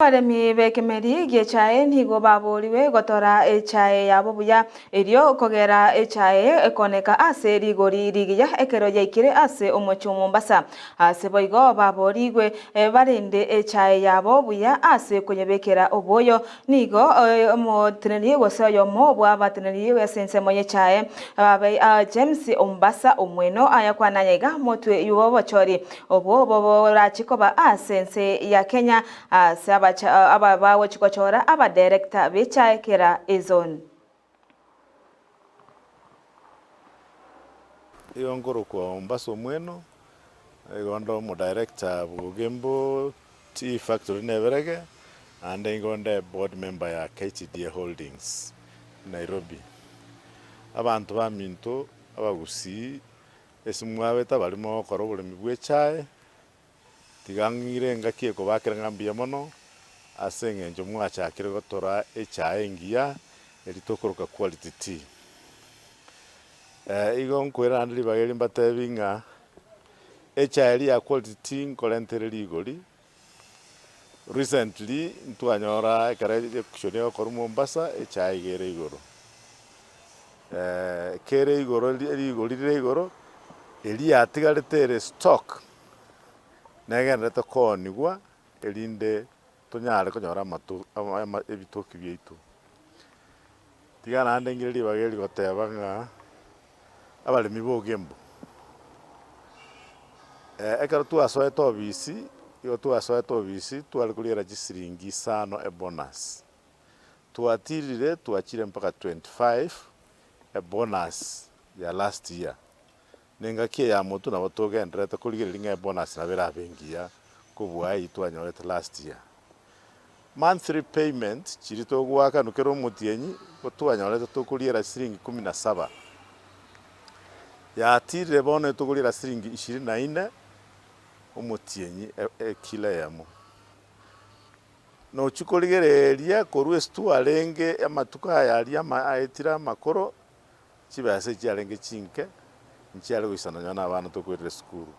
Baremi bekemeri giechae nigo baburiwe gotora echae yabo buya erio kogera echae ekoneka ase rigori rigiya ekero yaikire ase omocho Mombasa ase boigo baborigwe barende echae yabo buya ase konyebekera oboyo nigo omoteneri gosoyo mo bwa bateneri wesense moye chae abe James Ombasa omweno ayakwana yega motwe yubo bochori obo rachikoba asense ya Kenya ase aba wachikochora aba director bechae kera ezone Iongoro kwa Mombasa mweno igondo mo director bugembo tea factory neverege and ingonde board member ya KTDA Holdings Nairobi. Abantu ba minto abagusi esimwabeta barimo okora oboremi bw'echae tigangire ngakie kobakira ngambia mono ase eng'encho mwachakire gotora echae engiya eritokoroka quality tea. Igo nkwera andiri bageri mbatebi ng'a echae ya quality tea nkorentere rigori recently ntwanyora ekare kushoni okora Mombasa echae gere igoro kere igoro rigoro eri atigarete stock negenderete konigwa erinde tonyare konyora ebitoki byaitu tigana ande ngiri bageri goteba ng'a abaremi bogembo ekero twasoete obisi twari kuriera chisiringi 5 bonus twatirire twachire mpaka 25 bonus ya last year nengaki ya motu nabo togenderete kurigereri ng'a bonus nabera abengiya kobwai twanyorete last year monthly payment chiri togwaka nukero mutienyi twanyorete tokuriera siringi 17 yatirire bono tokuriera siringi 24 omutienyi kila yamo no chikorigereria korwa stwarenge amatuka yaria aetira makoro chibase chiarenge chinke nchiare goisana nyana abana tokwirire skuru.